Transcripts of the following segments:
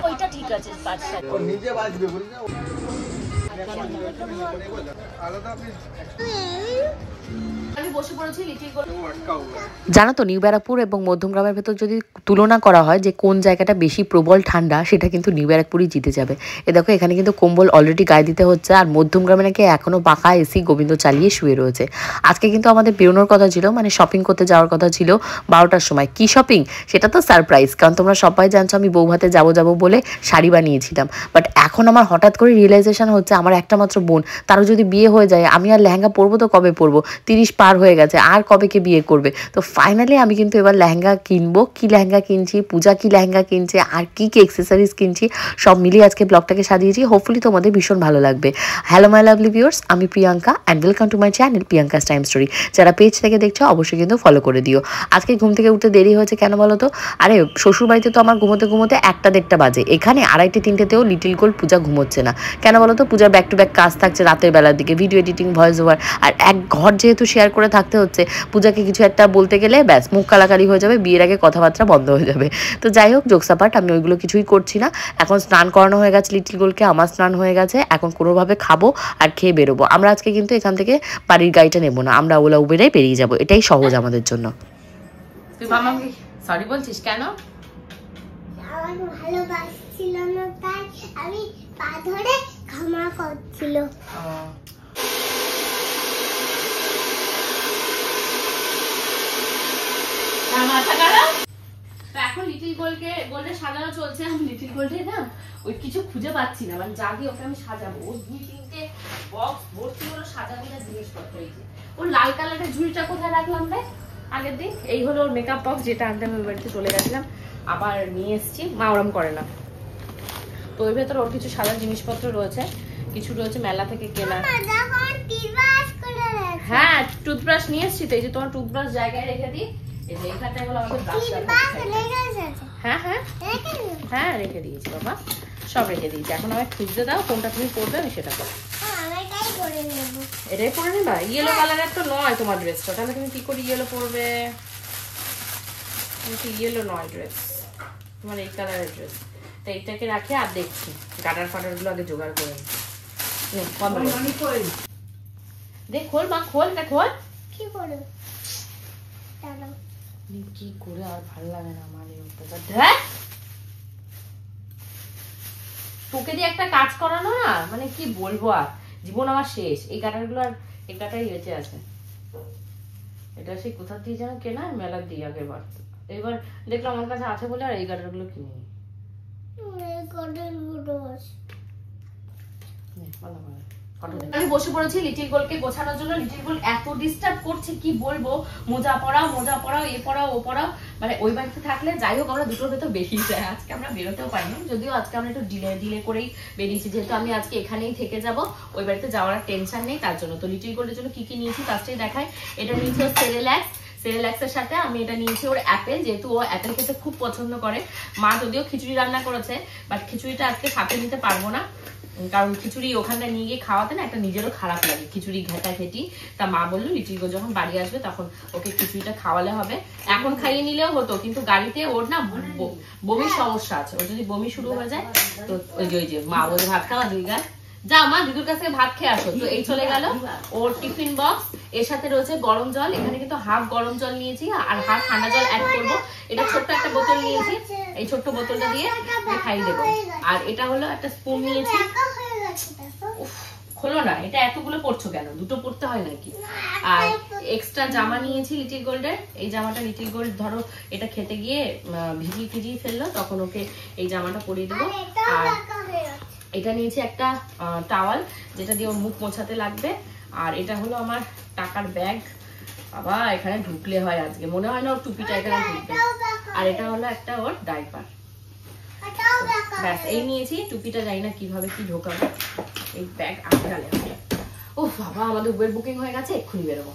ওইটা ঠিক আছে নিজে বাজবে বলি না আলাদা আপনি জানো তো নিউ ব্যারাকপুর এবং মধ্যমগ্রামের ভেতর যদি তুলনা করা হয় যে কোন জায়গাটা বেশি প্রবল ঠান্ডা, সেটা কিন্তু নিউ ব্যারাকপুরই জিতে যাবে। এ দেখো এখানে কিন্তু কম্বল অলরেডি গায়ে দিতে হচ্ছে, আর মধ্যমগ্রামে নাকি এখনো পাকা এসি গোবিন্দ চালিয়ে শুয়ে রয়েছে। আজকে কিন্তু আমাদের বেরোনোর কথা ছিল, মানে শপিং করতে যাওয়ার কথা ছিল 12টার সময়। কি শপিং সেটা তো সারপ্রাইজ, কারণ তোমরা সবাই জানছো আমি বৌভাতে যাবো বলে শাড়ি বানিয়েছিলাম। বাট এখন আমার হঠাৎ করে রিয়েলাইজেশন হচ্ছে আমার একটা মাত্র বোন, তারও যদি বিয়ে হয়ে যায় আমি আর লেহেঙ্গা পরবো তো কবে পরবো, 30 পার হয়ে গেছে, আর কবে কে বিয়ে করবে। তো ফাইনালি আমি কিন্তু এবার লেহেঙ্গা কিনবো। কি লেহেঙ্গা কিনছি, পূজা কি লেহেঙ্গা কিনছে, আর কি কি অ্যাক্সেসরিজ কিনছি, সব মিলিয়ে আজকে ব্লগটাকে সাজিয়েছি। হোপফুলি তোমাদের ভীষণ ভালো লাগবে। হ্যালো মাই লাভলি ভিউয়ার্স, আমি Priyanka and welcome to my channel Priyanka's time story. যারা পেজ থেকে দেখছো অবশ্যই কিন্তু ফলো করে দিও। আজকে ঘুম থেকে উঠতে দেরি হয়েছে কেন বলো তো? আরে শ্বশুরবাড়িতে তো আমার ঘুমোতে 1টা-1.5টা বাজে, এখানে 2:30-3টেতেও লিটিল গোল্ড পূজা ঘুমোচ্ছে না। কেন বলো তো? পূজার ব্যাক টু ব্যাক কাজ থাকছে রাতের বেলার দিকে, ভিডিও এডিটিং, ভয়েস ওভার, আর এক ঘর যেহেতু শেয়ার করে থাকতে হচ্ছে, পূজাকে কিছু একটা বলতে গেলে ব্যাস মুখ কালাকালি হয়ে যাবে, বিয়ের আগে কথাবার্তা বন্ধ হয়ে যাবে। তো যাই হোক, জোকস অ্যাপার্ট, আমি ওইগুলো কিছুই করছি না। এখন স্নান করানো হয়ে গেছে লিটিল গোল্ডকে, আমার স্নান হয়ে গেছে। এখন কোনোভাবে খাবো আর খেয়ে বেরোবো। আমরা আজকে কিন্তু এখান থেকে বাড়ির গাড়িটা নেবো না, আমরা ওলা উবেরেই বেরিয়ে যাবো, এটাই সহজ আমাদের জন্য। তুই মামাকে সরি বলছিস কেন? আমার ভালোবাসছিল না তাই আমি পা ধরে ক্ষমা করছিল। এখন লিটিল গোল্ডে সাজানো চলছে। আমি লিটিল গোল্ডে না ওই কিছু খুঁজে পাচ্ছি না, মানে যা দিয়ে ওকে আমি সাজাবো, ও 2-3টে বক্স ভর্তি হলো সাজানোর জিনিসপত্র। এই যে ওর লাল কালারের ঝুড়িটা কোথায় রাখলাম রে আগের দিন? এই হলো ওর মেকআপ বক্স, যেটা আনতে আমি ওই বাড়িতে চলে গেছিলাম, আবার নিয়ে এসেছি। মা ওরম করে না। তো ওই ভেতরে ওর কিছু সাজার জিনিসপত্র রয়েছে, কিছু রয়েছে মেলা থেকে কেনা। হ্যাঁ, টুথব্রাশ নিয়ে এসেছি তো। এই যে তোমার টুথব্রাশ জায়গায় রেখে দিই। এই যে এখানটায় হলো আমাদের হ্যাঁ রেখে দিয়েছি বাবা, সব রেখে দিয়েছি। এখন আমায় খুঁজতে দাও কোনটা তুমি পরবে, আমি সেটা করবো। এটাই পরে নেবা? ইয়েলো কালারের তো নয় তোমার ড্রেসটা, তাহলে তুমি কি করে ইয়েলো পরবে? ইয়েলো নয় ড্রেস তোমার, এই কালারের ড্রেস। তো এইটাকে রাখে আর দেখছি গাটার ফাটার গুলো আগে জোগাড় করে দেখ। খোল মা, খোল, এটা খোল। কি করে কি করে আর ভালো লাগে না আমার এই অত্যাচার। তোকে দিয়ে একটা কাজ করানো না, মানে কি বলবো, আর জীবন আমার শেষ। এই কাটারগুলো আর এই কাটাই বেঁচে আছে। এটা সেই কোথা দিয়ে যেন কেনা, মেলার দিয়ে আগেরবার। এবার দেখলাম আমার কাছে আছে বলে আর এই কাটারগুলো কিনি। আমি বসে পড়েছি লিটিল গোল্ডকে গোছানোর জন্য। লিটিল গোল্ড এত ডিস্টার্ব করছে কি বলবো, মোজা পরাও এ পরাও ও পরাও। মানে ওই বাড়িতে থাকলে যাই হোক আমরা দুটোর ভেতর বেরিয়ে যাই। আজকে আমরা বেরোতেও পারিনি, যদিও আজকে আমরা একটু ডিলে করেই বেরিয়েছি, যেহেতু আমি আজকে এখানেই থেকে যাব, ওই বাড়িতে যাওয়ার টেনশন নেই তার জন্য। তো লিটিল গোল্ডের জন্য কি কি নিয়েছি ফার্স্টেই দেখাই। এটা নিয়েছি ওর সেরেল্যাক্সের সাথে আমি এটা নিয়েছি ওর অ্যাপেল, যেহেতু ও অ্যাপেল খেতে খুব পছন্দ করে। মা যদিও খিচুড়ি রান্না করেছে, বাট খিচুড়িটা আজকে সাথে নিতে পারবো না, কারণ খিচুড়ি ওখানটা নিয়ে গিয়ে খাওয়াতে না একটা নিজেরও খারাপ লাগে, খিচুড়ি ঘেটি। তা মা বললো লিটিল গোল্ড যখন বাড়ি আসবে তখন ওকে খিচুড়িটা খাওয়ালে হবে। এখন খাইয়ে নিলেও হতো, কিন্তু গাড়িতে ওর না বমির সমস্যা আছে, ওর যদি বমি শুরু হয়ে যায় তো ওই যে মা বলে ভাত খাওয়া দুই গাছ, যা মা দিদুর কাছ থেকে ভাত খেয়ে আসো। তো এই চলে গেল ওর টিফিন বক্স। এর সাথে রয়েছে গরম জল, এখানে কিন্তু হাফ গরম জল নিয়েছি আর হাফ ঠান্ডা জল অ্যাড করবো। এটা ছোট্ট একটা বোতল নিয়েছি, এই ছোট্ট বোতলটা দিয়ে খাইয়ে দেবো। আর এটা হলো একটা স্পুন নিয়েছি। খোলো না, এটা এতগুলো পড়ছো কেন? দুটো পড়তে হয় নাকি? আর এক্সট্রা জামা নিয়েছি লিটিল গোল্ডের। এই জামাটা লিটিল গোল্ড ধরো এটা খেতে গিয়ে ভিজিয়ে ফেললো, তখন ওকে এই জামাটা পরিয়ে দেবো। আর এটা নিয়েছি একটা টাওয়াল, যেটা দিয়ে ওর মুখ মোছাতে লাগবে। আর এটা হলো আমার টাকার ব্যাগ। বাবা এখানে ঢুকলে হয়, আজকে মনে হয় না ওর টুপিটা এখানে ঢুকবে। আর এটা হলো একটা ওর ডাইপার। ব্যাস এই নিয়েছি। টুপিটা জানি না কিভাবে কি ঢোকাবো, এই ব্যাগ আটকালে হবে। ও বাবা আমাদের উবের বুকিং হয়ে গেছে, এক্ষুনি বেরোবো।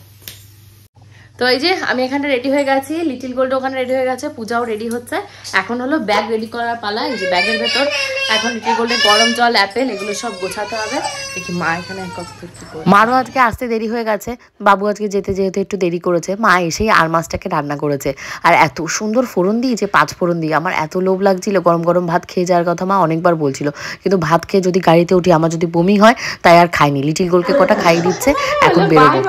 তো এই যে আমি এখানে রেডি হয়ে গেছি, লিটিল গোল্ড ওখানে রেডি হয়ে গেছে, পূজাও রেডি হচ্ছে। এখন হলো ব্যাগ রেডি করার পালা। এই যে ব্যাগের ভেতর এখন লিটিল গোল্ডে গরম জল, অ্যাপেল এগুলো সব গোছাতে হবে। দেখি মা এখানে মারও আজকে আসতে দেরি হয়ে গেছে, বাবু আজকে যেতে যেহেতু একটু দেরি করেছে। মা এসেই আর মাছটাকে রান্না করেছে, আর এত সুন্দর ফোড়ন দিয়েছে, 5 ফোড়ন দিয়ে। আমার এত লোভ লাগছিল, গরম গরম ভাত খেয়ে যাওয়ার কথা মা অনেকবার বলছিল, কিন্তু ভাত খেয়ে যদি গাড়িতে উঠি আমার যদি বমি হয় তাই আর খাইনি। লিটিল গোল্ডকে কটা খাইয়ে দিচ্ছে, এখন বেরোবো।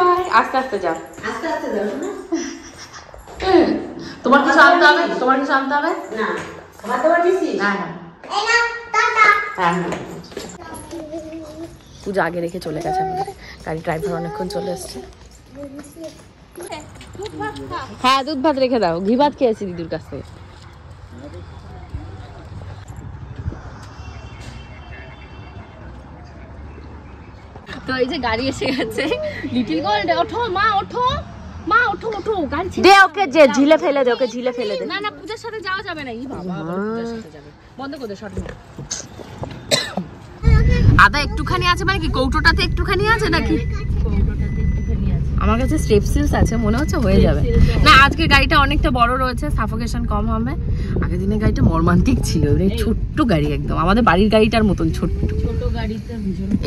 আস্তে আস্তে যাও, আস্তে আস্তে যাও। তোমার কিছু আনতে হবে? তোমার কিছু আনতে হবে না? খাবার দাবার দিছি? হ্যাঁ হ্যাঁ। পূজা আগে রেখে চলে গেছে আমাদের, গাড়ি ড্রাইভার অনেকক্ষণ চলে এসছে। হ্যাঁ দুধ ভাত রেখে দাও, ঘি ভাত খেয়েছি দিদির কাছ থেকে। তো এই যে গাড়ি এসে গেছে। লিটিল গোল্ড ওঠো মা, ওঠো মা, ওঠো ওঠো, গাড়ি দে ওকে, যে ঝিলে ফেলে দে ওকে, ঝিলে ফেলে দে। না না পূজার সাথে যাওয়া যাবে না। এই বাবা পূজার সাথে যাবে, বন্ধ করে দে শর্ট। আদা একটুখানি আছে মানে কি কৌটোটাতে একটুখানি আছে নাকি? আমার কাছে স্ট্রেপসিলস আছে, মনে হচ্ছে হয়ে যাবে। না আজকে গাড়িটা অনেকটা বড় রয়েছে, সাফোকেশন কম হবে। আগের দিনের গাড়িটা মর্মান্তিক ছিল, ছোট্ট গাড়ি একদম, আমাদের বাড়ির গাড়িটার মতন ছোট্ট। ছোট গাড়িটা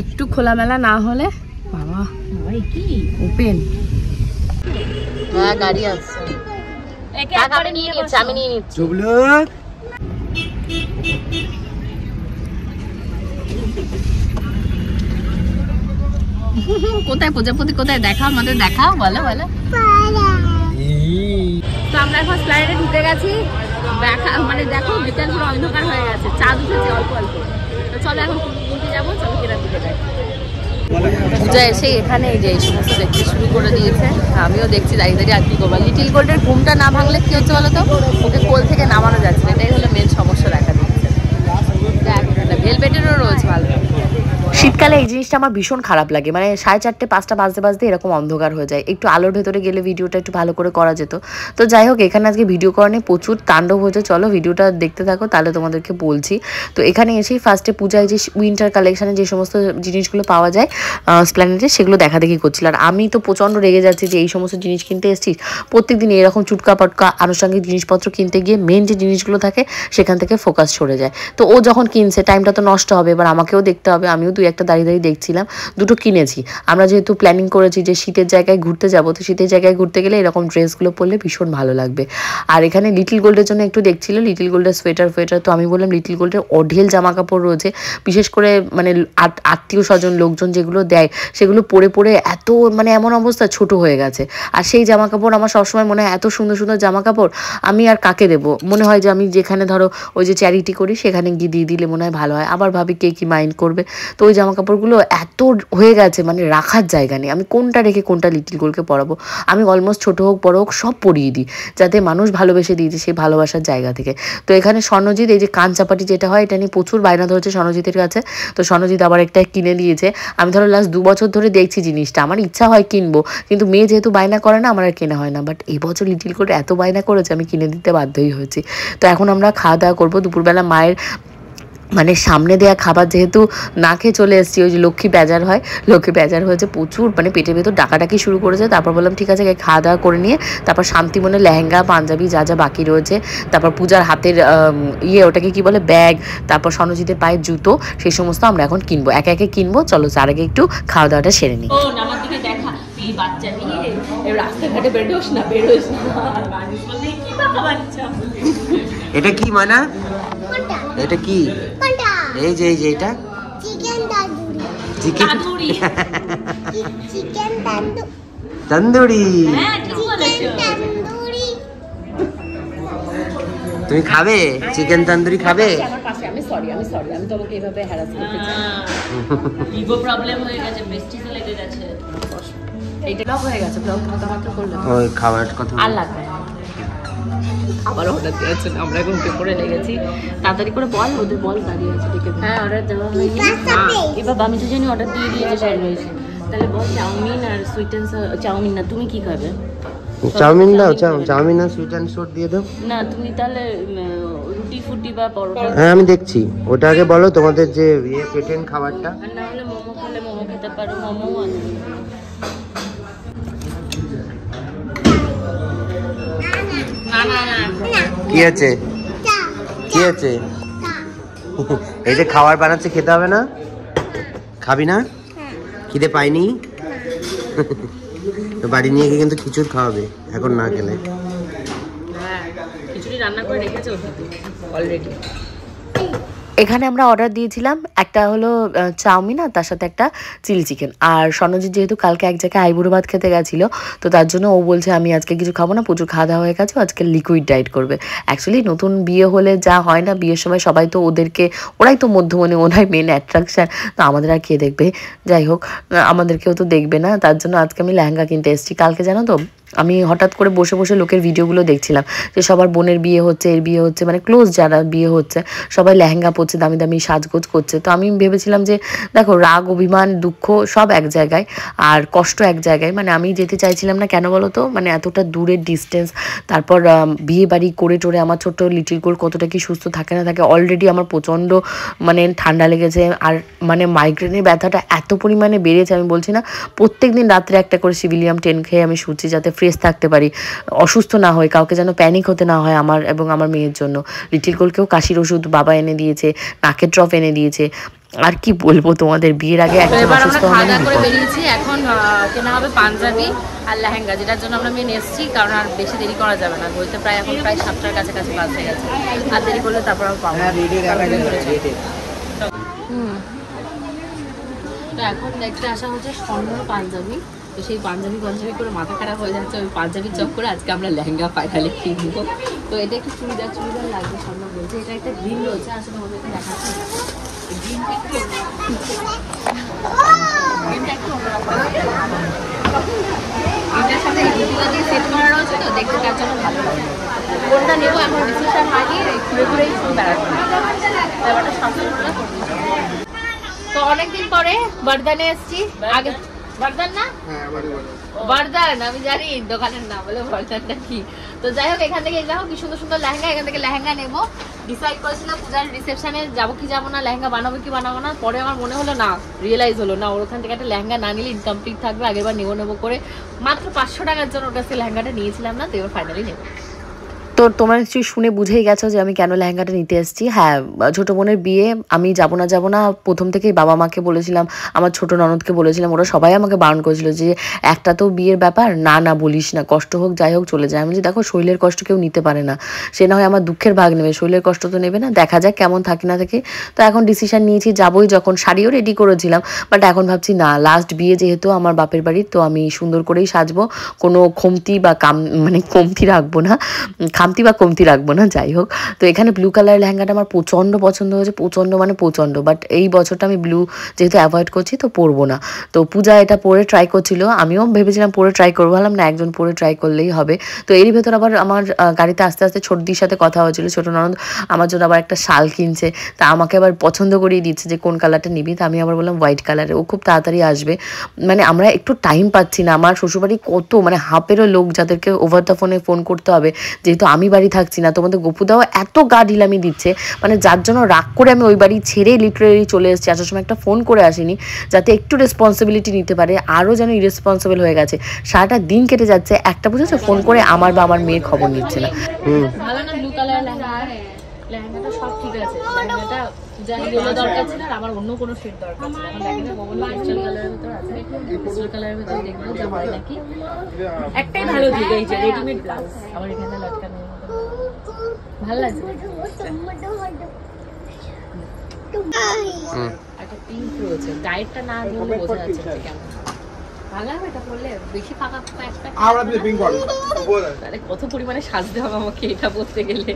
একটু খোলামেলা না হলে বাবা কি ওপেন। হ্যাঁ গাড়ি আছে, আমি নিয়ে নিচ্ছি, আমি নিয়ে নিচ্ছি। কোথায় প্রজাপতি, কোথায় দেখা আমাদের, দেখাও বলো বলো। তো আমরা এখন স্লাইডে ঢুকে গেছি, দেখা মানে দেখো বিকেল পুরো অন্ধকার হয়ে গেছে, চাঁদ উঠেছে অল্প অল্প। তো চলো এখন কিনতে যাবো, চলো কেনার দিকে যাই। পূজা এসে এখানে এই যে এই সমস্ত দেখতে শুরু করে দিয়েছে, আমিও দেখছি দাঁড়িয়ে দাঁড়িয়ে। আর কি করবো, লিটিল গোল্ডের ঘুমটা না ভাঙলে কি হচ্ছে বলো তো, ওকে কোল থেকে নামানো যাচ্ছে না, এটাই হলো মেন সমস্যা দেখা দিচ্ছে। ভেলভেটেরও রয়েছে ভালো। শীতকালে এই জিনিসটা আমার ভীষণ খারাপ লাগে, মানে 4:30 5টা বাজতে বাজতে এরকম অন্ধকার হয়ে যায়। একটু আলোর ভেতরে গেলে ভিডিওটা একটু ভালো করে করা যেত। তো যাই হোক, এখানে আজকে ভিডিও করা নিয়ে প্রচুর তাণ্ডব হয়েছে। চলো ভিডিওটা দেখতে থাকো, তাহলে তোমাদেরকে বলছি। তো এখানে এসেই ফার্স্টে পূজায় যে উইন্টার কালেকশানে যে সমস্ত জিনিসগুলো পাওয়া যায় স্প্ল্যানেডে, সেগুলো দেখা দেখি করছিল। আর আমি তো প্রচণ্ড রেগে যাচ্ছি যে এই সমস্ত জিনিস কিনতে এসেছিস, প্রত্যেকদিন এরকম চুটকা পাটকা আনুষঙ্গিক জিনিসপত্র কিনতে গিয়ে মেন যে জিনিসগুলো থাকে সেখান থেকে ফোকাস সরে যায়। তো ও যখন কিনছে টাইমটা তো নষ্ট হবে, এবার আমাকেও দেখতে হবে। আমিও একটা দাঁড়িয়ে দাঁড়িয়ে দেখছিলাম, দুটো কিনেছি। আমরা যেহেতু প্ল্যানিং করেছি যে শীতের জায়গায় ঘুরতে যাবো, তো শীতের জায়গায় ঘুরতে গেলে এরকম ড্রেসগুলো পরলে ভীষণ ভালো লাগবে। আর এখানে লিটিল গোল্ডের জন্য একটু দেখছিল, লিটিল গোল্ডের সোয়েটার ফোয়েটার। তো আমি বললাম লিটিল গোল্ডের অঢেল জামা কাপড় রয়েছে, বিশেষ করে মানে আত্মীয় স্বজন লোকজন যেগুলো দেয় সেগুলো পরে পরে এত মানে এমন অবস্থা ছোট হয়ে গেছে। আর সেই জামা কাপড় আমার সবসময় মনে হয় এত সুন্দর সুন্দর জামা কাপড় আমি আর কাকে দেবো, মনে হয় যে আমি যেখানে ধরো ওই যে চ্যারিটি করি সেখানে গিয়ে দিয়ে দিলে মনে হয় ভালো হয়। আবার ভাবি কে কি মাইন্ড করবে। তো ওই জামা কাপড়গুলো এত হয়ে গেছে, মানে রাখার জায়গা নেই। আমি কোনটা রেখে কোনটা লিটিল গোল্ডকে পরাবো। আমি অলমোস্ট ছোটো হোক বড় হোক সব পরিয়ে দিই, যাতে মানুষ ভালোবেসে দিয়েছে সেই ভালোবাসার জায়গা থেকে। তো এখানে স্বর্ণজিৎ এই যে কান চাপাটি যেটা হয়, এটা নিয়ে প্রচুর বায়না ধরেছে স্বর্ণজিতের কাছে। তো স্বর্ণজিৎ আবার একটা কিনে দিয়েছে। আমি ধরো লাস্ট 2 বছর ধরে দেখছি জিনিসটা, আমার ইচ্ছা হয় কিনবো, কিন্তু মেয়ে যেহেতু বায়না করে না আমার আর কেনা হয় না। বাট এই বছর লিটিল গোল্ড এত বায়না করেছে আমি কিনে দিতে বাধ্যই হয়েছি। তো এখন আমরা খাওয়া দাওয়া করবো। দুপুরবেলা মায়ের মানে সামনে দেওয়া খাবার যেহেতু না খেয়ে চলে এসেছি, ওই যে লক্ষ্মী বেজার হয়, লক্ষ্মী বেজার হয়েছে প্রচুর, মানে পেটের ভেতর ডাকাডাকি শুরু করেছে। তারপর বললাম ঠিক আছে খাওয়া দাওয়া করে নিয়ে তারপর শান্তি মনে লেহেঙ্গা পাঞ্জাবি যা যা বাকি রয়েছে, তারপর পূজার হাতের ওটাকে কি বলে ব্যাগ, তারপর স্বর্ণজিতের পায়ের জুতো, সেই সমস্ত আমরা এখন কিনবো, একে একে কিনবো। চলো তার আগে একটু খাওয়া দাওয়াটা সেরে নিই। আমার দিকে দেখা এই বাচ্চা নিয়ে রাস্তাঘাটে বেরোস না, বেরোস না। এটা কি মানা, এটা কি এই যে এটা চিকেন চিকেন তন্দুরি। তুমি খাবে চিকেন তন্দুরি খাবে? আমার পাশে, আমি সরি আমি তোমাকে এভাবে হ্যারাস করতে চাই। ইগো প্রবলেম হয়ে গেছে, বেস্টিসে লেগে গেছে, এইটা ব্লক হয়ে গেছে, ব্লক মাত্র করলাম। ওই খাবারের কথা আর লাগবে না, আবার অর্ডার দেওয়ার জন্য আমরা এখন পেপরে লেগেছি। তাড়াতাড়ি করে বল, ওদের বল দাঁড়িয়ে আছে দেখে। হ্যাঁ অর্ডার দেওয়া হয়নি এবার, আমি তো জানি অর্ডার দিয়ে দিয়েছে স্যার রয়েছে। তাহলে বল চাউমিন আর সুইট অ্যান্ড চাউমিন না, তুমি কি খাবে? চাউমিন দাও, চাউমিন আর সুইট অ্যান্ড সর দিয়ে দাও না। তুমি তাহলে রুটি ফুটি বা পরোটা। হ্যাঁ আমি দেখছি, ওটা আগে বলো তোমাদের যে পেটেন খাবারটা। আর না হলে মোমো খেলে মোমো খেতে পারো, মোমো আছে। কি আছে কি আছে? এই যে খাবার বানাচ্ছে, খেতে হবে না? খাবি না? খিদে পাইনি? তো বাড়ি নিয়ে গিয়ে কিন্তু খিচুড়ি খাওয়াবে এখন না খেলে। হ্যাঁ, খিচুড়ি রান্না করে রেখেছে অলরেডি। এখানে আমরা অর্ডার দিয়েছিলাম, একটা হলো চাউমিন আর তার সাথে একটা চিলি চিকেন। আর স্বর্ণজিৎ যেহেতু কালকে এক জায়গায় আইবুড়ো ভাত খেতে গেছিলো, তো তার জন্য ও বলছে আমি আজকে কিছু খাবো না, প্রচুর খাওয়া দাওয়া হয়ে গেছে, আজকে লিকুইড ডায়েট করবে। অ্যাকচুয়ালি নতুন বিয়ে হলে যা হয় না, বিয়ের সময় সবাই তো ওদেরকে, ওরাই তো মধ্যমণি, ওরাই মেন অ্যাট্রাকশান, তো আমাদের আর কে দেখবে? যাই হোক, আমাদেরকেও তো দেখবে না, তার জন্য আজকে আমি লেহেঙ্গা কিনতে এসেছি। কালকে জানো তো আমি হঠাৎ করে বসে বসে লোকের ভিডিওগুলো দেখছিলাম যে সবার বোনের বিয়ে হচ্ছে, এর বিয়ে হচ্ছে, মানে ক্লোজ যারা বিয়ে হচ্ছে সবাই লেহেঙ্গা পরছে, দামি দামি সাজগোজ করছে। তো আমি ভেবেছিলাম যে দেখো, রাগ অভিমান দুঃখ সব এক জায়গায় আর কষ্ট এক জায়গায়, মানে আমি যেতে চাইছিলাম না। কেন বলো তো, মানে এতটা দূরের ডিস্টেন্স, তারপর বিয়ে বাড়ি করে টোরে আমার ছোট্ট লিটিল গোল কতটা কি সুস্থ থাকে না থাকে। অলরেডি আমার প্রচণ্ড মানে ঠান্ডা লেগেছে, আর মানে মাইগ্রেনের ব্যথাটা এত পরিমাণে বেড়েছে, আমি বলছি না, প্রত্যেক দিন রাত্রে একটা করে সিভিলিয়াম 10 খেয়ে আমি শুচ্ছি যাতে ফ্রেশ থাকতে পারি, অসুস্থ না হয়, কাউকে যেন প্যানিক হতে না হয় আমার এবং আমার মেয়ের জন্য। লিটিল গোলকেও কাশির ওষুধ বাবা এনে দিয়েছে, নাকের ড্রপ এনে দিয়েছে। আর কি বলবো তোমাদের, বিয়ের আগে একদম অসুস্থ করে বেরিয়েছি। এখন কেনা হবে পাঞ্জাবি আর লেহেঙ্গা, যেটার জন্য আমরা মেন এসেছি, কারণ আর বেশি দেরি করা যাবে না। বইতে প্রায় এখন প্রায় 7টার কাছাকাছি বাজ হয়ে গেছে, আর দেরি করলে তারপর আর পাবো। তো এখন দেখতে আসা হচ্ছে স্বর্ণর পাঞ্জাবি। তো সেই পাঞ্জাবি করে মাথা খারাপ হয়ে যাচ্ছে, ওই পাঞ্জাবির চক করে আজকে আমরা লেহেঙ্গা ফাইনালি কিনবো। তো এটা একটু চুড়িদার লাগবে, স্বর্ণ বলছে। এটা একটা গ্রিন রয়েছে, আসলে ওদেরকে দেখাচ্ছি। গ্রিনটা একটু এটার সাথে ধুতিটা দিয়ে সেট করা রয়েছে, তো দেখতে তার জন্য ভালো লাগে। কোনটা নেবো এখন ডিসিশন হয়নি, ঘুরে ঘুরেই শুরু বেড়াচ্ছি। ব্যাপারটা সবসময় করে করতে। তো অনেকদিন পরে বর্ধনে এসেছি। আগে বর্ধন না, বর্ধন আমি জানি দোকানের নাম বলে, বর্ধনটা কি। তো যাই হোক, এখান থেকে দেখো কি সুন্দর সুন্দর লেহেঙ্গা, এখান থেকে লেহেঙ্গা নেবো। ডিসাইড করেছিলাম পূজার রিসেপশনে যাবো কি যাবো না, লেহেঙ্গা বানাবো কি বানাবো না। পরে আমার মনে হলো না, রিয়েলাইজ হলো না, ওর ওখান থেকে একটা লেহেঙ্গা না নিলে ইনকমপ্লিট থাকবে। আগেরবার নেবো করে মাত্র 500 টাকার জন্য ওর কাছে লেহেঙ্গাটা নিয়েছিলাম না, তো এবার ফাইনালি নেবো। তো তোমরা নিশ্চয়ই শুনে বুঝেই গেছো যে আমি কেন লেহেঙ্গাটা নিতে এসেছি। হ্যাঁ, ছোটো বোনের বিয়ে, আমি যাবো না প্রথম থেকেই বাবা মাকে বলেছিলাম, আমার ছোটো ননদকে বলেছিলাম, ওরা সবাই আমাকে বারণ করেছিল যে একটা তো বিয়ের ব্যাপার, না বলিস না, কষ্ট হোক যাই হোক চলে যায়। আমি যে দেখো, শৈলের কষ্ট কেউ নিতে পারে না, সে না হয় আমার দুঃখের ভাগ নেবে, শৈলের কষ্ট তো নেবে না, দেখা যাক কেমন থাকি না থাকি। তো এখন ডিসিশন নিয়েছি যাবোই, যখন শাড়িও রেডি করেছিলাম, বাট এখন ভাবছি না, লাস্ট বিয়ে যেহেতু আমার বাপের বাড়ির, তো আমি সুন্দর করেই সাজবো, কোনো কমতি বা কমতি রাখবো না, খামতি বা কমতি রাখবো না। যাই হোক, তো এখানে ব্লু কালার লেহেঙ্গাটা আমার প্রচণ্ড পছন্দ হয়েছে, প্রচণ্ড। বাট এই বছরটা আমি ব্লু যেহেতু অ্যাভয়েড করছি, তো পরবো না। তো পূজা এটা পরে ট্রাই করছিল, আমিও ভেবেছিলাম পরে ট্রাই করবো, ভাবলাম না, একজন পরে ট্রাই করলেই হবে। তো এরই ভেতর আবার আমার গাড়িতে আস্তে আস্তে ছোটদির সাথে কথা হয়েছিল, ছোটো ননদ আমার জন্য আবার একটা শাল কিনছে, তা আমাকে আবার পছন্দ করিয়ে দিচ্ছে যে কোন কালারটা নিবি। তা আমি আবার বললাম হোয়াইট কালারে, ও খুব তাড়াতাড়ি আসবে। মানে আমরা একটু টাইম পাচ্ছি না, আমার শ্বশুরবাড়ি কত মানে হাফেরও লোক যাদেরকে ওভার দ্য ফোন করতে হবে, যেহেতু আমি বাড়ি থাকছি না। তোমাদের গপুদাও এত গা ঢিলামি দিচ্ছে, মানে যার জন্য রাগ করে আমি ওই বাড়ি ছেড়ে লিটারেলি চলে এসেছি। আসার সময় একটা ফোন করে আসিনি, যাতে একটু রেসপন্সিবিলিটি নিতে পারে, আরও যেন ইরেসপন্সিবল হয়ে গেছে। সারাটা দিন কেটে যাচ্ছে, একটা বুঝেছো, ফোন করে আমার বা আমার মেয়ের খবর নিচ্ছে না। ভালো না ব্লু কালার লেহেঙ্গাটা, সব ঠিক আছে। লেহেঙ্গাটা যা ইয়েলো দরকার ছিল, আর আমার অন্য কোনো শেড দরকার ছিল। এখন দেখেন পেস্টাল কালারের ভিতর আছে, পেস্টাল কালারের ভিতর দেখবো যা হয় নাকি। একটাই ভালো দিক, এই যে রেডিমেড ব্লাউজ আমার এখানে লটকানো, ভালো লাগছে। একটা পিঙ্ক রয়েছে, গায়েরটা না ধরলে বোঝা যাচ্ছে না কেমন। ভালো হবে এটা পরলে, বেশি ফাঁকা তাহলে কত পরিমাণে সাজতে হবে আমাকে এটা পরতে গেলে।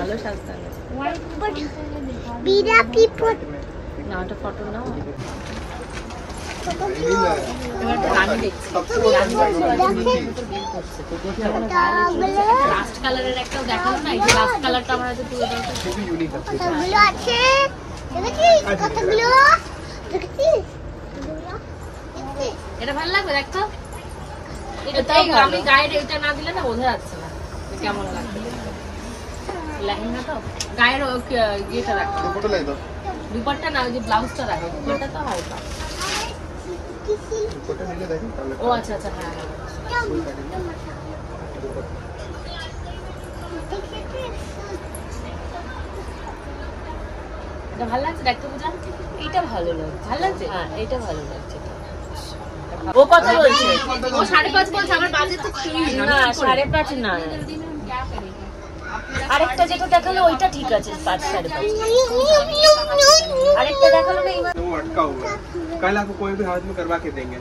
ভালো সাজতে হবে না, ওটা ফটো নাও। লাস্ট কালারের একটা দেখালো না, এই যে লাস্ট কালারটা আমার কাছে তুলে দাও। এটা ভালো লাগবে, দেখো আমি গায়ের এটা না দিলে না বোঝা যাচ্ছে না কেমন লাগবে। লেহেঙ্গা তো গায়ের ইয়েটা রাখো, দুপাট্টা না, ওই যে ব্লাউজটা রাখো, দুপাট্টা তো হালকা। ও আচ্ছা, হ্যাঁ এটা ভালো লাগছে দেখতে পূজা? এইটা ভালো লাগছে। ভালো লাগছে? হ্যাঁ এটা ভালো লাগছে। ও কত বলছে? ও 5.5 বলছে, আমার বাজেট তো না 5.5 না, আরেকটা যেটা দেখালো ওইটা ঠিক আছে 5 5.5। আরেকটা দেখালো না এইবার वो अटका हुआ है, कल आपको कोई भी हाथ में करवा के देंगे।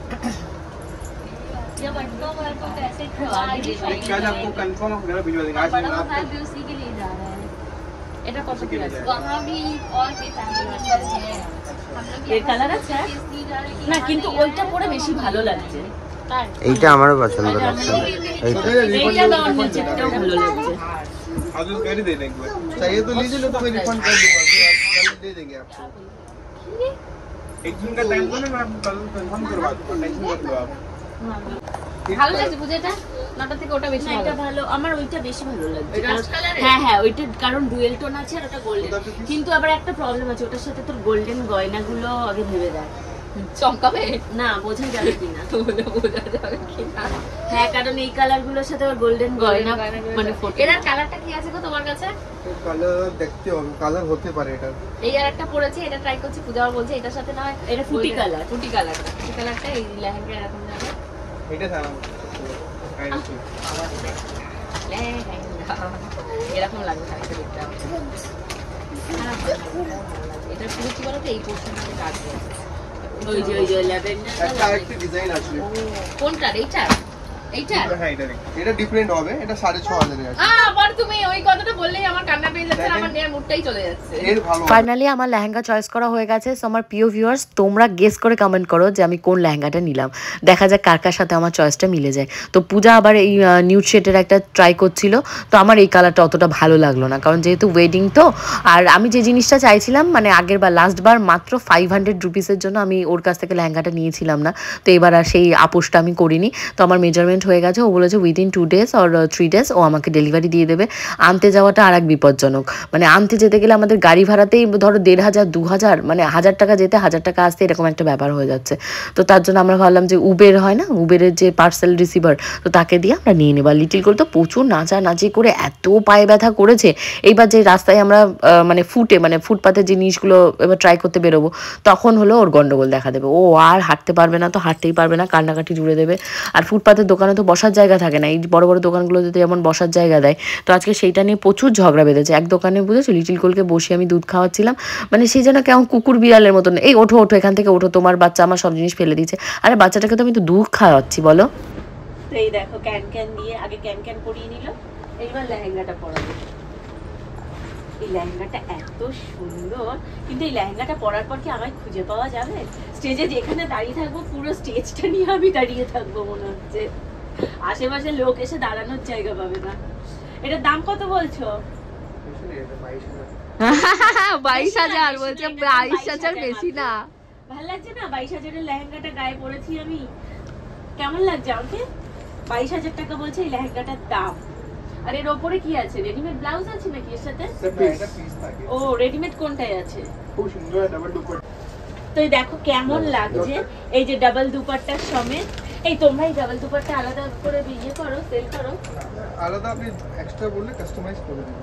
जब अटका हुआ है तो कैसे करवा देंगे? कल आपको कंफर्म वगैरह भिजवा देंगे। आज हम आपको भी उसी के लिए जा रहा है। এটা কত उसी के কি लिए আছে? जाएगा। वहाँ भी और भी फैमिली मेंबर्स हैं। हम लोग ये कलर अच्छा है? না কিন্তু ওইটা পরে বেশি ভালো লাগছে। এইটা আমারও পছন্দ লাগছে। এইটা এইটা দাও নিচে, এটাও ভালো লাগছে। आज उसको कह ही दे देंगे। चाहिए तो लीजिए, नहीं तो मैं रिफंड कर दूंगा, फिर आप कल दे देंगे आपको। एक दिन का टाइम दो ना, मैं आपको कल कंफर्म करवा दूंगा, टेंशन मत लो आप। ভালো লাগছে পূজা এটা? নাটা থেকে ওটা বেশি না ভালো। এটা ভালো, আমার ওইটা বেশি ভালো লাগছে। ওই rust colour এর? হ্যাঁ হ্যাঁ ওইটা কারণ ডুয়েল টোন আছে আর ওটা গোল্ডেন। কিন্তু আবার একটা প্রবলেম আছে, ওটার সাথে তোর গোল্ডেন গয়নাগুলো আগে ভেবে দেখ। চমকাবে? না বোঝা যাবে কিনা। বলে বোঝা যাবে কিনা। হ্যাঁ কারণ এই কালার গুলোর সাথে আবার গোল্ডেন গয়না মানে ফোটে। এটার কালারটা কি আছে গো তোমার কাছে? কালার দেখতে হবে, কালার হতে পারে এটা। এই আর একটা পরেছি, এটা ট্রাই করছি, পূজা বলছে এটার সাথে না হয় এটা ফুটি কালার। ফুটি কালারটা, ফুটি কালারটা এই লেহেঙ্গা এরকম যাবে। এটা था কাইন্ড লেহেঙ্গা এরকম লাগবে শাড়িটা দেখতে আমার। এটা পুরো কি বলতো এই পোর্শনটাতে কাজ আছে। ওই যে ল্যাভেন্ডার একটা আরেকটা ডিজাইন আছে, কোনটা? এইটা? এইটা? হ্যাঁ এটা দেখো। এটা ডিফারেন্ট হবে, এটা 6,500 এর আছে। আবার তুমি ওই কথাটা বললেই আমার কান্না পেয়ে যাচ্ছে, আর আমার নেয়ার মুডটাই চলে যাচ্ছে। এর ভালো হবে। ফাইনালি আমার লেহেঙ্গা চয়েস করা হয়ে গেছে। সো আমার প্রিয় ভিউয়ার্স তোমরা গেস করে কমেন্ট করো যে আমি কোন লেহেঙ্গাটা নিলাম, দেখা যাক কার কার সাথে আমার চয়েসটা মিলে যায়। তো পূজা আবার এই নিউড শেডের একটা ট্রাই করছিল, তো আমার এই কালারটা অতটা ভালো লাগলো না, কারণ যেহেতু ওয়েডিং তো। আর আমি যে জিনিসটা চাইছিলাম মানে আগের বার লাস্ট বার মাত্র 500 রুপিসের জন্য আমি ওর কাছ থেকে লেহেঙ্গাটা নিয়েছিলাম না, তো এবার আর সেই আপোষটা আমি করিনি। তো আমার মেজারমেন্ট হয়ে গেছে, ও বলেছে উইদিন 2 days অর 3 days ও আমাকে ডেলিভারি দিয়ে দেবে। আনতে যাওয়াটা আর এক বিপজ্জনক, মানে আনতে যেতে গেলে আমাদের গাড়ি ভাড়াতেই ধরো 1,500 2,000 মানে 1000 টাকা যেতে 1000 টাকা আসতে, এরকম একটা ব্যাপার হয়ে যাচ্ছে। তো তার জন্য আমরা ভাবলাম যে উবের হয় না, উবেরের যে পার্সেল রিসিভার, তো তাকে দিয়ে আমরা নিয়ে নেব। লিটিল করে তো প্রচুর নাচানাচি করে এত পায়ে ব্যথা করেছে। এইবার যে রাস্তায় আমরা মানে ফুটপাতের জিনিসগুলো এবার ট্রাই করতে বেরোবো, তখন হলো ওর গন্ডগোল দেখা দেবে, ও আর হাঁটতে পারবে না, তো হাঁটতেই পারবে না, কান্নাকাটি জুড়ে দেবে। আর ফুটপাতের দোকানে তো বসার জায়গা থাকে না, এই বড় বড় দোকানগুলোতে যেমন বসার জায়গা দেয়। তো আজকে সেইটা নিয়ে প্রচুর ঝগড়া বেঁধেছে। এক দোকানে বুঝেছো লিটিল কোলকে বসে আমি দুধ খাওয়াচ্ছিলাম, মানে সে যেন কেমন কুকুর বিড়ালের মতন, এই ওঠো ওঠো এখান থেকে ওঠো, তোমার বাচ্চা আমার সব জিনিস ফেলে দিচ্ছে। আরে বাচ্চাটাকে তো আমি তো দুধ খাওয়াচ্ছি বলো। তো এই দেখো ক্যান দিয়ে আগে ক্যান পরিয়ে নিল, এইবার লেহেঙ্গাটা পরাবো। এই লেহেঙ্গাটা এত সুন্দর, কিন্তু এই লেহেঙ্গাটা পরার পর কি আমায় খুঁজে পাওয়া যাবে? স্টেজে যেখানে দাঁড়িয়ে থাকবো পুরো স্টেজটা নিয়ে আমি দাঁড়িয়ে থাকবো মনে হচ্ছে, আশেপাশে লোক এসে দাঁড়ানোর জায়গা পাবে না। এটার দাম কত বলছো? 22,000 বলছে, 22,000 বেশি না। ভালো লাগছে না 22,000 এর লেহেঙ্গাটা গায়ে পরেছি আমি, কেমন লাগছে আমাকে? 22,000 টাকা বলছে এই লেহেঙ্গাটার দাম। আর এর ওপরে কি আছে? রেডিমেড ব্লাউজ আছে নাকি এর সাথে? এটা পিস থাকে, ও রেডিমেড কোনটাই আছে? খুব সুন্দর ডাবল দুপাট্টা। তো এই দেখো কেমন লাগছে, এই যে ডাবল দুপাট্টার সমেত। এই তোমরা এই ডাবল দুপাট্টা আলাদা করে ইয়ে করো, সেল করো? আলাদা আপনি এক্সট্রা বললে কাস্টমাইজ করে দেব।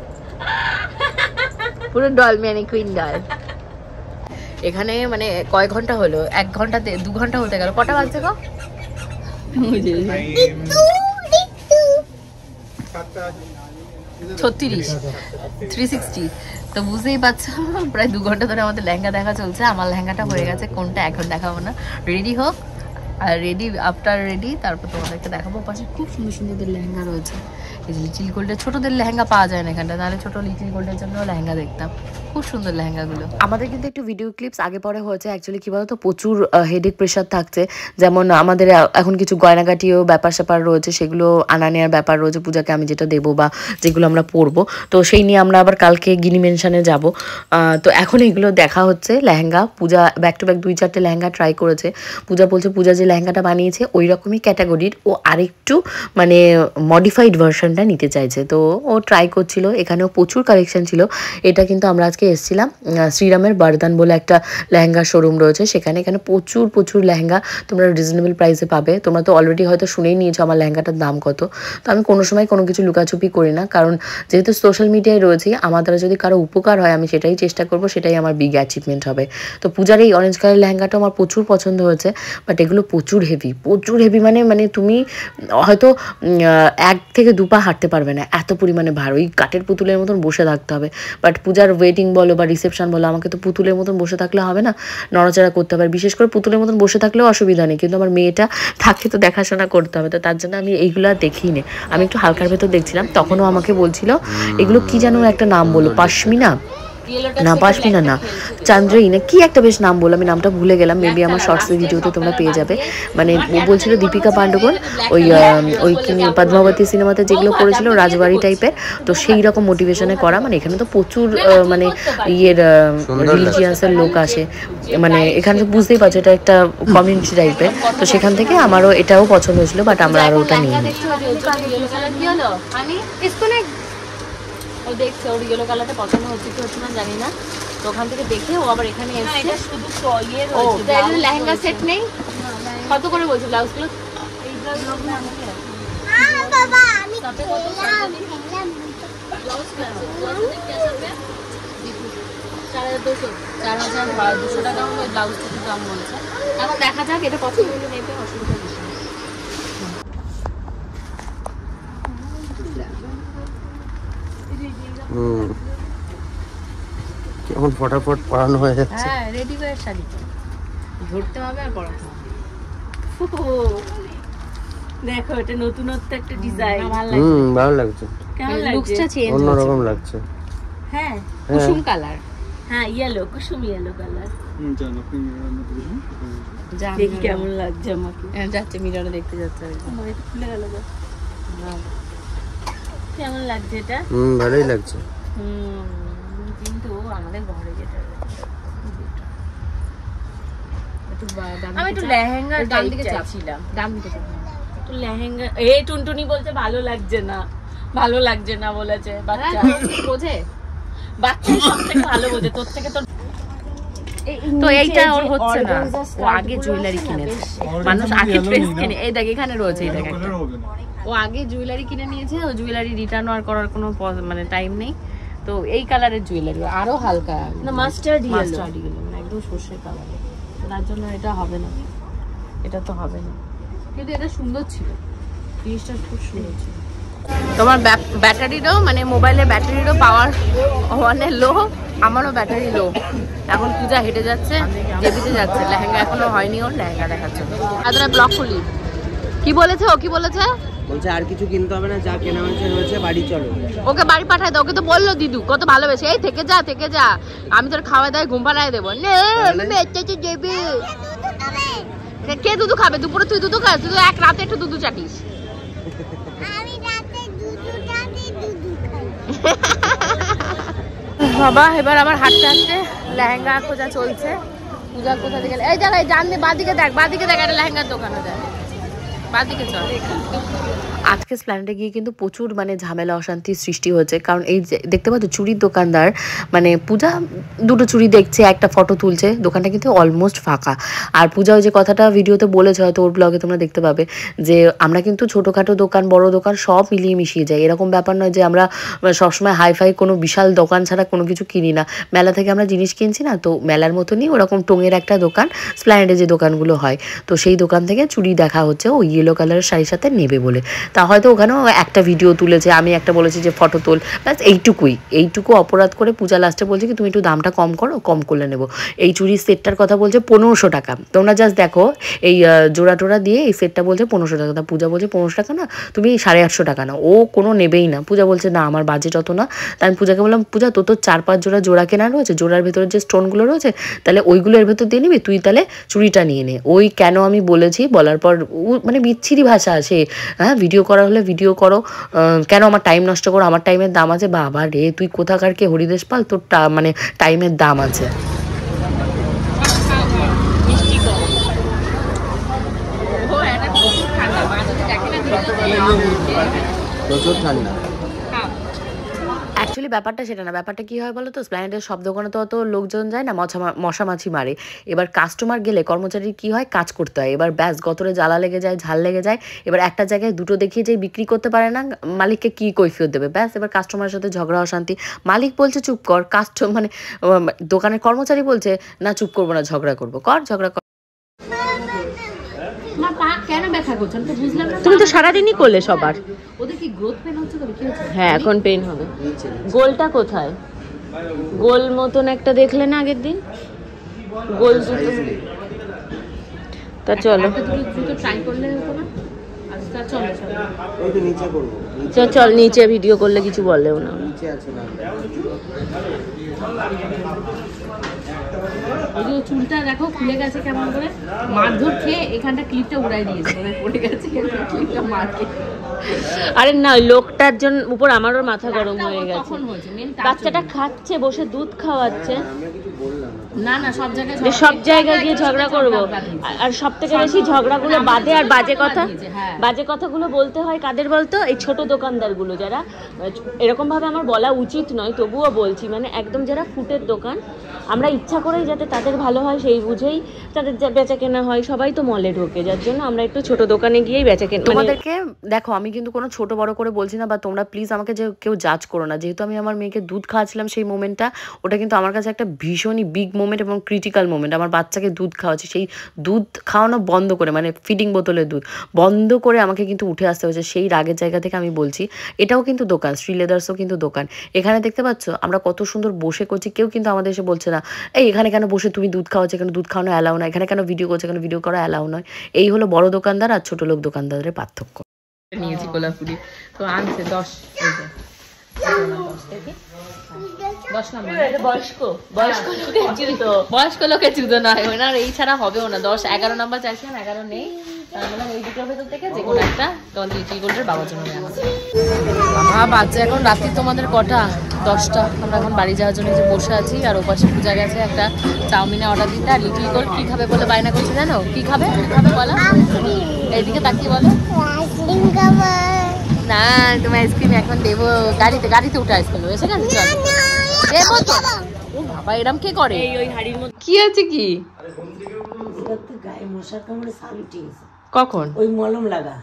পুরো ডল ম্যানিকুইন ডল। এখানে মানে কয় ঘন্টা হলো? 1 ঘন্টা 2 ঘন্টা হতে গেল। কটা বাজছে গো? 36 360। তো বুঝতেই পারছো প্রায় 2 ঘন্টা ধরে আমাদের লেহেঙ্গা দেখা চলছে। আমার লেহেঙ্গাটা হয়ে গেছে, কোনটা এখন দেখাবো না, রেডি হোক। আর রেডি আফটার রেডি তারপর তোমাদেরকে দেখাবো। পাশে খুব সুন্দর সুন্দরদের লেহেঙ্গা রয়েছে। এই যে লিটিল গোল্ডের ছোটদের লেহেঙ্গা পাওয়া যায় না এখানটা, নাহলে ছোট লিটিল গোল্ডের জন্য লেহেঙ্গা দেখতাম, খুব সুন্দর লেহেঙ্গাগুলো। আমাদের কিন্তু একটু ভিডিও ক্লিপস আগে পরে হয়েছে। অ্যাকচুয়ালি কী বলতো প্রচুর হেডেক প্রেশার থাকছে, যেমন আমাদের এখন কিছু গয়নাগাটিও ব্যাপার স্যাপার রয়েছে, সেগুলো আনা নেওয়ার ব্যাপার রয়েছে পূজাকে আমি যেটা দেবো বা যেগুলো আমরা পরবো, তো সেই নিয়ে আমরা আবার কালকে গিনি মেনশনে যাব। তো এখন এগুলো দেখা হচ্ছে lehenga. Puja back to back 2-4টে লেহেঙ্গা ট্রাই করেছে। পূজা বলছে পূজা যে লেহেঙ্গাটা বানিয়েছে ওই রকমই ক্যাটাগরির ও আরেকটু মানে মডিফাইড ভার্সনটা নিতে চাইছে। তো ও ট্রাই করছিল, এখানেও প্রচুর কালেকশন ছিল। এটা কিন্তু আমরা আজকে এসেছিলাম শ্রীরামের বারদান বলে একটা লেহেঙ্গা শোরুম রয়েছে সেখানে। এখানে প্রচুর লেহেঙ্গা তোমরা রিজনেবল প্রাইসে পাবে। তোমরা তো অলরেডি হয়তো শুনেই নিয়েছো আমার লেহেঙ্গাটার দাম কত। তো আমি কোনো সময় কোনো কিছু লুকাছুপি করি না, কারণ যেহেতু সোশ্যাল মিডিয়ায় রয়েছি আমার দ্বারা যদি কারো উপকার হয় আমি সেটাই চেষ্টা করব, সেটাই আমার বিগ অ্যাচিভমেন্ট হবে। তো পূজার এই অরেঞ্জ কালার লেহেঙ্গাটা আমার প্রচুর পছন্দ হয়েছে, বাট এগুলো প্রচুর হেভি মানে তুমি হয়তো 1 থেকে 2 পা হাঁটতে পারবে না, এত পরিমাণে ভার। ওই কাঠের পুতুলের মতন বসে থাকতে হবে। বাট পূজার ওয়েডিং বলো বা রিসেপশন বলো আমাকে তো পুতুলের মতন বসে থাকলে হবে না, নড়াচড়া করতে হবে। বিশেষ করে পুতুলের মতন বসে থাকলেও অসুবিধা নেই, কিন্তু আমার মেয়েটা থাকলে তো দেখাশোনা করতে হবে। তো তার জন্য আমি এইগুলো দেখিই নি, আমি একটু হালকার ভেতর দেখছিলাম। তখনও আমাকে বলছিল এগুলো কি যেন একটা নাম বললো, পাশমিনা না পাশমিনা না চান্দ্রই না কি একটা বেশ নাম বললো, আমি নামটা ভুলে গেলাম। মেবি আমার শর্টসের ভিডিওতে তোমরা পেয়ে যাবে। মানে ও বলছিল দীপিকা পাণ্ডুকোন ওই পদ্মাবতী সিনেমাতে যেগুলো করেছিল রাজবাড়ি টাইপের, তো সেই রকম মোটিভেশনে করা। মানে এখানে তো প্রচুর মানে ইয়ের রিলিজিয়াসের লোক আসে, মানে এখানে তো বুঝতেই পারছো এটা একটা কমিউনিটি টাইপের। তো সেখান থেকে আমারও এটাও পছন্দ হয়েছিল, বাট আমরা আরও ওটা নিই। ও দেখছে ওর ইয়েলো কালারটা পছন্দ হচ্ছে কি হচ্ছে না জানি না, তো ওখান থেকে দেখে ও আবার এখানে এসেছে। শুধু ইয়ে রয়েছে, ও লেহেঙ্গা সেট নেই। কত করে বলছো ব্লাউজগুলো? এই ব্লাউজগুলো বাবা আমি ব্লাউজ क्या सब है 4200 টাকা হলো ব্লাউজটা, একটু দাম বলছে। এখন দেখা যাক, এটা পছন্দ হলে নেবে, অসুবিধা নেই। কেমন ফটাফট পরানো হয়ে যাচ্ছে। হ্যাঁ রেডি করে শাড়ি ধরতে হবে আর পরাতে হবে। দেখো এটা নতুনত্ব একটা ডিজাইন, ভালো লাগছে। কেমন লাগছে? লুকসটা চেঞ্জ অন্যরকম লাগছে। হ্যাঁ কুসুম কালার, হ্যাঁ ইয়েলো, কুসুম ইয়েলো কালার। জানো আপনি দেখি কেমন লাগছে আমাকে। যাচ্ছে মিররে দেখতে যাচ্ছে, আমার এটা খুলে গেল। কেমন লাগছে এটা? ভালোই লাগছে। কিন্তু আমাদের ঘরে যেটা আমি একটু লেহেঙ্গা দাম দিকে চাচ্ছিলাম, দাম দিকে একটু লেহেঙ্গা। এই টুনটুনি বলছে ভালো লাগছে না, ভালো লাগছে না বলেছে। বাচ্চা বোঝে, বাচ্চা সবথেকে ভালো বোঝে তোর থেকে। তো এইটা ওর হচ্ছে না, ও আগে জুয়েলারি কিনেছে। মানুষ আগে ড্রেস কিনে, এই দেখ এখানে রয়েছে, এই দেখ ও আগে জুয়েলারি কিনে নিয়েছে। ও জুয়েলারি রিটার্ন করার কোনো মানে টাইম নেই। তো এই কালারের জুয়েলারি আরো হালকা না, মাস্টার্ড ইয়েলো, মানে একদম সর্ষে কালার। তার জন্য এটা হবে না, এটা তো হবে না। কিন্তু এটা সুন্দর ছিল, জিনিসটা খুব সুন্দর ছিল। তোমার ব্যাটারিরও মানে মোবাইলের ব্যাটারিরও পাওয়ার অনেক লো, আমারও ব্যাটারি লো। এখন পূজা হেঁটে যাচ্ছে, দেবিতে যাচ্ছে, লেহেঙ্গা এখনো হয়নি, ওর লেহেঙ্গা দেখাচ্ছে। আর ব্লক খুলি কি বলেছে, ও কি বলেছে? বলছে আর কিছু কিনতে হবে না, যা কেনা হয়েছে বাড়ি চলো। ওকে বাড়ি পাঠায় দাও, ওকে তো বললো দিদু কত ভালোবেসে, এই থেকে যা আমি তোর খাওয়া দাওয়া ঘুম পাড়ায় দেবো। কে দুধু খাবে দুপুরে? তুই দুধু খাস? তুই তো এক রাতে একটু দুধু চাটিস। আমি রাতে দুধু খাই। বাবা এবার আবার হাঁটতে হাঁটতে লেহেঙ্গা খোঁজা চলছে। পূজা কোথা থেকে? এই জায়গায় জানবি, বাদিকে দেখ, বাদিকে দেখ, একটা লেহেঙ্গার দোকানে দেখ, বাদিকে চল। আজকে স্প্ল্যানেডে গিয়ে কিন্তু প্রচুর মানে ঝামেলা অশান্তির সৃষ্টি হয়েছে, কারণ এই যে দেখতে পাচ্ছ চুড়ির দোকানদার মানে পূজা দুটো চুড়ি দেখছে, একটা ফটো তুলছে, দোকানটা কিন্তু অলমোস্ট ফাঁকা। আর পূজা ওই যে কথাটা ভিডিওতে বলেছে, হয়তো ওর ব্লগে তোমরা দেখতে পাবে, যে আমরা কিন্তু ছোটোখাটো দোকান বড় দোকান সব মিলিয়ে মিশিয়ে যাই। এরকম ব্যাপার নয় যে আমরা সবসময় হাইফাই কোনো বিশাল দোকান ছাড়া কোনো কিছু কিনি না। মেলা থেকে আমরা জিনিস কিনছি না, তো মেলার মতনই ওরকম টোঙের একটা দোকান, স্প্ল্যানেডে যে দোকানগুলো হয়, তো সেই দোকান থেকে চুড়ি দেখা হচ্ছে ও ইয়েলো কালারের শাড়ির সাথে নেবে বলে। তা হয়তো ওখানেও একটা ভিডিও তুলেছে, আমি একটা বলেছি যে ফটো তোল, ব্যাস এইটুকু অপরাধ করে পূজা লাস্টে বলছে কি তুমি একটু দামটা কম করো, কম করলে নেবো। এই চুরির সেটটার কথা বলছে 1500 টাকা। তোমরা জাস্ট দেখো এই জোড়া টোড়া দিয়ে এই সেটটা বলছে 1500 টাকা। তা পূজা বলছে 1500 টাকা না, তুমি 850 টাকা না। ও কোনো নেবেই না। পূজা বলছে না আমার বাজেট অত না। তাই আমি পূজাকে বললাম পূজা তোর তো 4-5 জোড়া কেনা রয়েছে, জোড়ার ভেতরে যে স্টোনগুলো রয়েছে তাহলে ওইগুলো এর ভেতর দিয়ে নিবি, তুই তাহলে চুড়িটা নিয়ে নে। ওই কেন আমি বলেছি, বলার পর মানে বিচ্ছিরি ভাষা আসে, হ্যাঁ ভিডিও করা হলে ভিডিও করো, কেন আমার টাইম নষ্ট করো, আমার টাইমের দাম আছে। বাবা রে তুই কোথাকার কে হরিদেশ পাল, তোর মানে টাইমের দাম আছে। প্রচুর ঠান্ডা। অ্যাকচুয়ালি ব্যাপারটা সেটা না, ব্যাপারটা কি হয় বলো তো, স্প্ল্যানেডের সব দোকানে তো অত লোকজন যায় না, মশা মাছি মারে। এবার কাস্টমার গেলে কর্মচারীর কি হয়, কাজ করতে হয়। এবার ব্যাস গতরে জ্বালা লেগে যায়, ঝাল লেগে যায়। এবার একটা জায়গায় দুটো দেখিয়ে যেই বিক্রি করতে পারে না, মালিককে কি কৈফিয়ত দেবে? ব্যাস এবার কাস্টমারের সাথে ঝগড়া অশান্তি। মালিক বলছে চুপ কর, মানে দোকানের কর্মচারী বলছে না চুপ করবো না, ঝগড়া করবো, ঝগড়া কর। কেন ব্যথা করছো তো বুঝলাম না। তুমি তো সারাদিনই করলে সবার। ওদের কি গ্রোথ পেন হচ্ছে তো কি হচ্ছে? হ্যাঁ এখন পেন হবে। গোলটা কোথায়? গোল মতন একটা দেখলে না আগের দিন, গোল জুতো। তা চলো জুতো ট্রাই করলে হতো না? আচ্ছা চলো চলো ওই তো নিচে করবো, চল নিচে ভিডিও করলে কিছু বললেও না। নিচে আছে না। ওই যে চুলটা দেখো খুলে গেছে কেমন করে, মারধর খেয়ে এখানটা ক্লিপটা উড়াই দিয়েছে, পড়ে গেছে ক্লিপটা মারকে। আরে না, লোকটার জন্য উপর আমারও মাথা গরম হয়ে গেছে। কখন হয়েছে? বাচ্চাটা খাচ্ছে, বসে দুধ খাওয়াচ্ছে। না না সব জায়গায় সব জায়গায় গিয়ে ঝগড়া করবো। আর সব থেকে বেশি ঝগড়াগুলো বাদে আর বাজে কথাগুলো বলতে হয় কাদের বলতো? এই ছোট দোকানদারগুলো, যারা এরকম ভাবে আমার বলা উচিত নয়, তবুও বলছি, মানে একদম যারা ফুটের দোকান, আমরা ইচ্ছা করেই যাতে তাদের ভালো হয় সেই বুঝেই তাদের বেচা কেনা হয়। সবাই তো মলে ঢোকে, যার জন্য আমরা একটু ছোট দোকানে গিয়েই বেচা কেনা। তোমাদেরকে দেখো, আমি কিন্তু কোনো ছোট বড় করে বলছি না, বা তোমরা প্লিজ আমাকে যে কেউ জাজ করো না। যেহেতু আমি আমার মেয়েকে দুধ খাওয়াচ্ছিলাম, সেই মোমেন্টটা, ওটা কিন্তু আমার কাছে একটা ভীষণই বিগ মোমেন্ট এবং ক্রিটিক্যাল মোমেন্ট। আমার বাচ্চাকে দুধ খাওয়াচ্ছি, সেই দুধ খাওয়ানো বন্ধ করে, মানে ফিডিং বোতলের দুধ বন্ধ করে আমাকে কিন্তু উঠে আসতে হয়েছে। সেই রাগের জায়গা থেকে আমি বলছি, এটাও কিন্তু দোকান, শ্রী লেদার্সও কিন্তু দোকান। এখানে দেখতে পাচ্ছ আমরা কত সুন্দর বসে করছি, কেউ কিন্তু আমাদের এসে বলছে না এই এখানে কেন বসে তুমি দুধ খাওয়াচ্ছ, এখানে দুধ খাওয়ানো অ্যালাউ নয়, এখানে কেন ভিডিও করছে, এখানে ভিডিও করা অ্যালাউ নয়। এই হলো বড় দোকানদার আর ছোট লোক দোকানদারের পার্থক্য। নিয়েছি কোলাপুরি তো আনছে 10, এই যে 10 নম্বর। বয়স্ক লোকের জুতো নয়, ওনার এই ছাড়া হবেও না। 10 11 নম্বর চাইছিলাম, 11 নেই। তাহলে ওই দুটোর ভেতর থেকে যে কোনো একটা তোমাদের লিটিল গোল্ডের বাবার জন্য নেওয়া হবে। বাবা বাচ্চা এখন রাত্রি তোমাদের কটা? 10টা। আমরা এখন বাড়ি যাওয়ার জন্য যে বসে আছি, আর ওপাশে পূজা গেছে একটা চাউমিনে অর্ডার দিতে। আর লিটিল গোল্ড কি খাবে বলে বায়না করছে জানো? কি খাবে বলো, এইদিকে তাকিয়ে বলো। না তুমি আইসক্রিম এখন দেবো, গাড়িতে উঠে আইসক্রিম এসে গেছে। চল দেবো তো। ও বাবা এরম কে করে? ওই হাড়ির মধ্যে কি আছে? কি গায়ে মশার কামড়ে সালটি কখন? ওই মলম লাগা।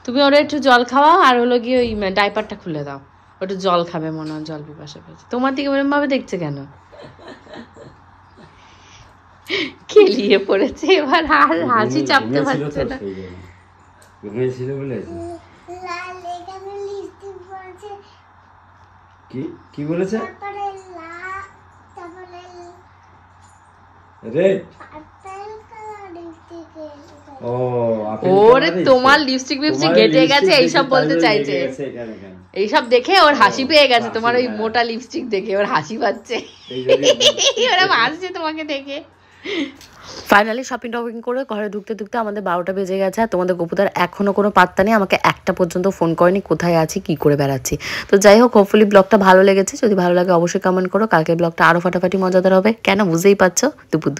তুমি ওরা একটু জল খাওয়াও, আর হলো গিয়ে ওই ডাইপারটা খুলে দাও। ওটা জল খাবে মনে হয়, জল পিপাসা পেয়েছে। তোমার দিকে ওরম ভাবে দেখছে কেন? খেলিয়ে পড়েছে এবার, আর হাসি চাপতে পারছে না। কি বলেছে? রেড। ওরে তোমার লিপস্টিক ঘেটে গেছে এইসব বলতে চাইছে। এইসব দেখে ওর হাসি পেয়ে গেছে, তোমার ওই মোটা লিপস্টিক দেখে ওর হাসি পাচ্ছে। ওরা হাসছে তোমাকে দেখে। ফাইনালি শপিং টপিং করে ঘরে ঢুকতে আমাদের 12টা বেজে গেছে। আর তোমাদের গোপুদার এখনো কোনো পাত্তা নেই, আমাকে একটা পর্যন্ত ফোন করেনি কোথায় আছি, কি করে বেড়াচ্ছি। তো যাই হোক, হোপফুলি ব্লগটা ভালো লেগেছে। যদি ভালো লাগে অবশ্যই কমেন্ট করো। কালকের ব্লগটা আরো ফাটাফাটি মজাদার হবে, কেন বুঝতেই পারছো। দুপুর